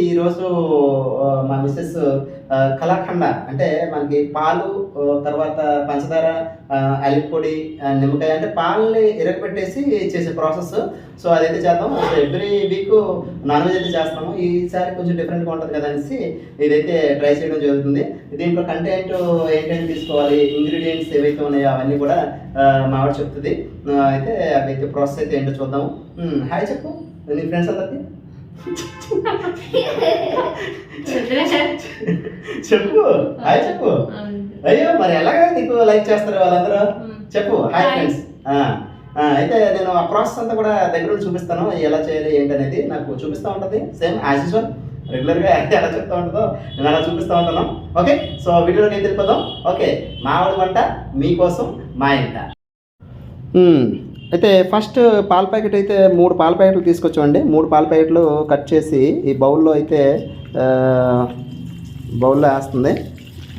ఈరోజు మా మిస్సెస్ కలాఖండ అంటే మనకి పాలు తర్వాత పంచదార అల్లి పొడి నిమ్మకాయ అంటే పాలని ఇరగపెట్టేసి చేసే ప్రాసెస్. సో అదైతే చేద్దాం. So every week non veg అయితే చేస్తాము. ఈసారి కొంచెం డిఫరెంట్గా ఉంటుంది కదా అనేసి ఇదైతే ట్రై చేయడం జరుగుతుంది. దీంట్లో కంటెంట్ ఏంటంటే తీసుకోవాలి, ఇంగ్రీడియంట్స్ ఏవైతే ఉన్నాయో అవన్నీ కూడా మా ఆవిడ చెప్తుంది. అయితే అవైతే ప్రాసెస్ అయితే ఏంటో చూద్దాము. హాయ్ చెప్పు నీ ఫ్రెండ్స్ అందరికి చెప్పు, హాయ్ చెప్పు. అయ్యో మరి ఎలాగా నీకు లైక్ చేస్తారు వాళ్ళందరూ? చెప్పు హాయ్ ఫ్రెండ్స్. అయితే నేను ఆ ప్రాసెస్ అంతా కూడా దగ్గర నుండి చూపిస్తాను, ఎలా చేయాలి ఏంటి అనేది నాకు చూపిస్తూ ఉంటుంది. సేమ్ యాజ్ యూజువల్ రెగ్యులర్గా ఎలా చెప్తూ ఉంటుందో నేను అలా చూపిస్తూ ఉంటాను. ఓకే, సో వీడియోలోకి వెళ్ళిపోదాం. ఓకే, మా ఆవిడ వంట మీకోసం మా ఇంట. అయితే ఫస్ట్ పాల ప్యాకెట్ అయితే 3 పాల ప్యాకెట్లు తీసుకొచ్చామండి. 3 పాల ప్యాకెట్లు కట్ చేసి ఈ బౌల్లో అయితే బౌల్లో వేస్తుంది.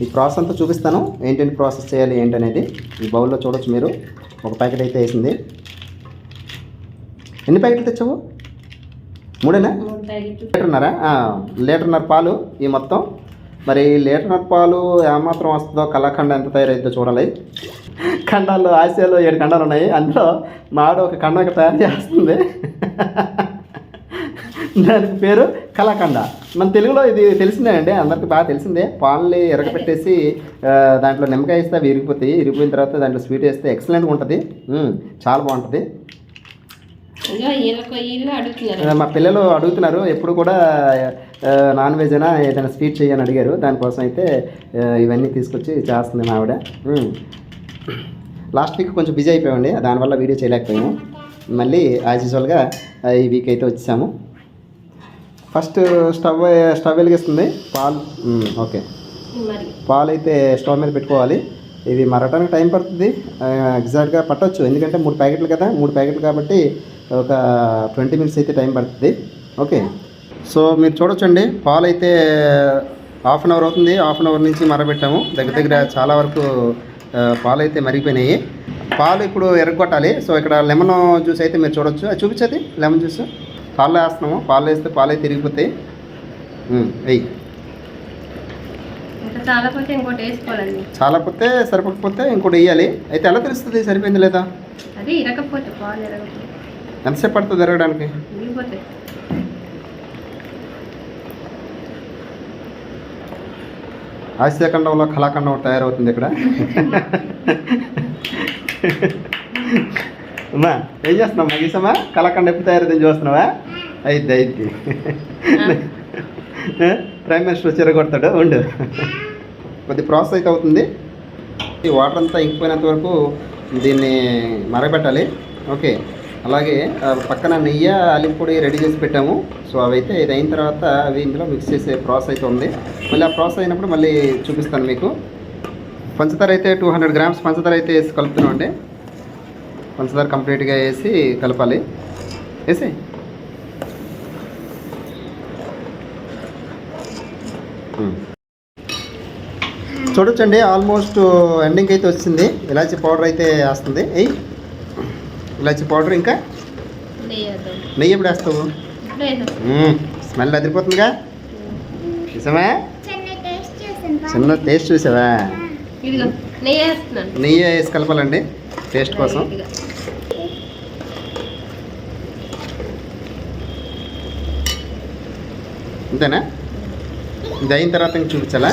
ఈ ప్రాసెస్ అంతా చూపిస్తాను, ఏంటంటే ప్రాసెస్ చేయాలి ఏంటనేది. ఈ బౌల్లో చూడొచ్చు మీరు, ఒక ప్యాకెట్ అయితే వేసింది. ఎన్ని ప్యాకెట్లు తెచ్చావు? 3ఏనా? లీటర్న్నర పాలు ఈ మొత్తం. మరి లీటర్న్నర పాలు ఏమాత్రం వస్తుందో, కలాఖండ ఎంత తయారైద్దో చూడాలి. ఖండాల్లో ఆసియాలో 7 ఖండాలు ఉన్నాయి. అందులో మా ఆవిడ ఒక ఖండం తయారు చేస్తుంది. దానికి పేరు కలాఖండ. మన తెలుగులో ఇది తెలిసిందే అండి, అందరికి బాగా తెలిసిందే. పాలని ఎరగపెట్టేసి దాంట్లో నిమ్మకాయ వేస్తే అవి ఇరిగిపోతాయి. ఇరిగిపోయిన తర్వాత దాంట్లో స్వీట్ వేస్తే ఎక్సలెంట్గా ఉంటుంది, చాలా బాగుంటుంది. మా పిల్లలు అడుగుతున్నారు ఎప్పుడు కూడా నాన్ వెజ్ అయినా ఏదైనా స్వీట్ చేయని అడిగారు. దానికోసం అయితే ఇవన్నీ తీసుకొచ్చి చేస్తుంది మా ఆవిడ. లాస్ట్ వీక్ కొంచెం బిజీ అయిపోయామండి, దానివల్ల వీడియో చేయలేకపోయాము. మళ్ళీ యాజ్ యూజువల్గా ఈ వీక్ అయితే వచ్చాము. ఫస్ట్ స్టవ్ వెలిగిస్తుంది. పాలు ఓకే, పాలు అయితే స్టవ్ మీద పెట్టుకోవాలి. ఇవి మరగటానికి టైం పడుతుంది, ఎగ్జాక్ట్గా పట్టవచ్చు. ఎందుకంటే 3 ప్యాకెట్లు కదా, 3 ప్యాకెట్లు కాబట్టి ఒక 20 మినిట్స్ అయితే టైం పడుతుంది. ఓకే, సో మీరు చూడొచ్చండి, పాలు అయితే హాఫ్ అన్ అవర్ అవుతుంది. హాఫ్ అన్ అవర్ నుంచి మరగబెట్టాము. దగ్గర చాలా వరకు పాలు అయితే మరిగిపోయినాయి. పాలు ఇప్పుడు ఎరగొట్టాలి. సో ఇక్కడ లెమన్ జ్యూస్ అయితే మీరు చూడొచ్చు, అది చూపించేది లెమన్ జ్యూస్. పాలు వేస్తున్నాము, పాలు వేస్తే పాలు అయితే తిరిగిపోతాయి. వెయ్యి చాలాపోతే సరిపోకపోతే ఇంకోటి వేయాలి. అయితే ఎలా తెలుస్తుంది సరిపోయింది లేదా? ఎంతసేపు పడుతుంది ఎరగడానికి? ఆసియా ఖండంలో కళాఖండం తయారవుతుంది ఇక్కడ. అమ్మా ఏం చేస్తున్నావు? మగీసమ్మా కళాఖండం ఎప్పుడు తయారవుతుంది చూస్తున్నావా? అయిద్ది ప్రైమ్ మినిస్టర్ వచ్చి ఎరగొడతాడు. ఉండు, కొద్ది ప్రాసెస్ అయితే అవుతుంది. ఈ వాటర్ అంతా ఇంకిపోయినంత వరకు దీన్ని మరగబెట్టాలి. ఓకే, అలాగే పక్కన నెయ్యి అల్లిపొడి రెడీ చేసి పెట్టాము. సో అవైతే ఇది అయిన తర్వాత అవి ఇందులో మిక్స్ చేసే ప్రాసెస్ అయితే ఉంది. మళ్ళీ ఆ ప్రాసెస్ అయినప్పుడు మళ్ళీ చూపిస్తాను మీకు. పంచదార అయితే 200 గ్రామ్స్ పంచదార అయితే వేసి కలుపుతున్నాం అండి. పంచదార కంప్లీట్గా వేసి కలపాలి. వేసి చూడొచ్చండి, ఆల్మోస్ట్ ఎండింగ్ అయితే వచ్చింది. ఇలాచీ పౌడర్ అయితే వేస్తుంది. ఇలాచీ పౌడర్, ఇంకా నెయ్యి ఎప్పుడు వేస్తావు? స్మెల్ అదిరిపోతుందిగా. చూసావా? చిన్న టేస్ట్ చూసావా? నెయ్యి వేసి కలపాలండి టేస్ట్ కోసం. అంతేనా? ఇది అయిన తర్వాత ఇంక చూపించాలా?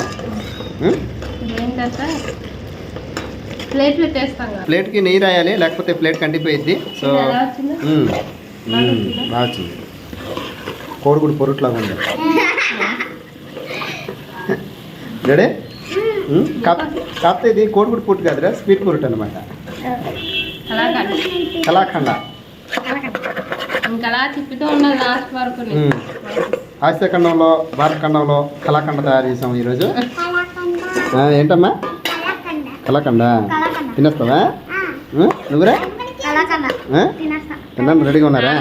ప్లేట్కి నెయ్యి రాయాలి, లేకపోతే ప్లేట్ కంటిపోయిద్ది. సో బాగా వచ్చింది, కోడిగుడి పొరుట్లాగా ఉంది. రెడీ? కాకపోతే ఇది కోడిగుడి పొట్టు కాదురా, స్వీట్ పొరుట్ అనమాట. కళాఖండ ఆసియా ఖండంలో, భారత ఖండంలో కళాఖండ తయారు చేసాము ఈరోజు. ఏంటమ్మా? కళాఖండ తినేస్తావా? నువ్వురా తిన్నాను, రెడీగా ఉన్నారా?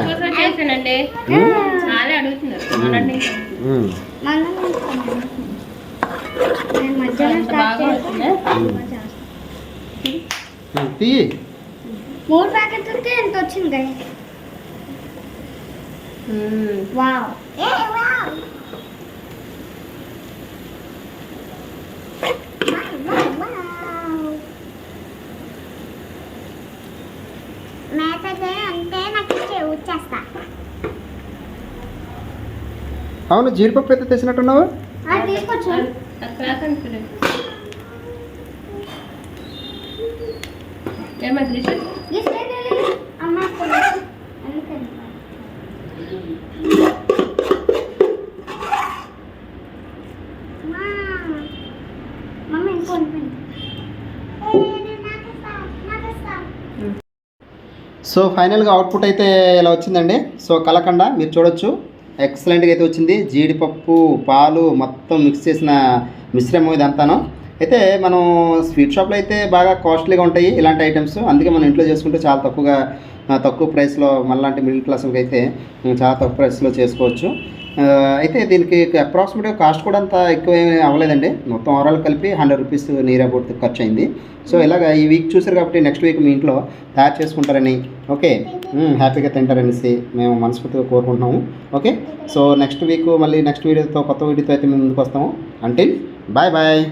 తీ 3 ప్యాకెట్లకి ఎంత వచ్చింది? వావ్, అవును జీడిపప్పు అయితే తెచ్చినట్టున్నావు. తీసుకొచ్చాను. అమ్మ మమ్మీ ఇంకొంచెం. సో ఫైనల్గా అవుట్పుట్ అయితే ఇలా వచ్చిందండి. సో కలకండ మీరు చూడొచ్చు, ఎక్సలెంట్గా అయితే వచ్చింది. జీడిపప్పు పాలు మొత్తం మిక్స్ చేసిన మిశ్రమం ఇదంతాను. అయితే మనం స్వీట్ షాప్లో అయితే బాగా కాస్ట్లీగా ఉంటాయి ఇలాంటి ఐటమ్స్, అందుకే మనం ఇంట్లో చేసుకుంటే చాలా తక్కువ ప్రైస్లో మనలాంటి మిడిల్ క్లాస్కి అయితే చాలా తక్కువ ప్రైస్లో చేసుకోవచ్చు. అయితే దీనికి అప్రాక్సిమేట్గా కాస్ట్ కూడా అంత ఎక్కువ ఏమీ అవ్వలేదండి. మొత్తం ఓవరాల్ కలిపి 100 రూపీస్ నియర్ అబౌట్ ఖర్చు అయింది. సో ఇలాగ ఈ వీక్ చూసారు కాబట్టి నెక్స్ట్ వీక్ మీ ఇంట్లో తయారు చేసుకుంటారని, ఓకే, హ్యాపీగా తింటారనేసి మేము మనస్ఫూర్తిగా కోరుకుంటున్నాము. ఓకే, సో నెక్స్ట్ వీక్ మళ్ళీ నెక్స్ట్ వీడియోతో కొత్త వీడియోతో అయితే మేము ముందుకు వస్తాము. Until bye bye.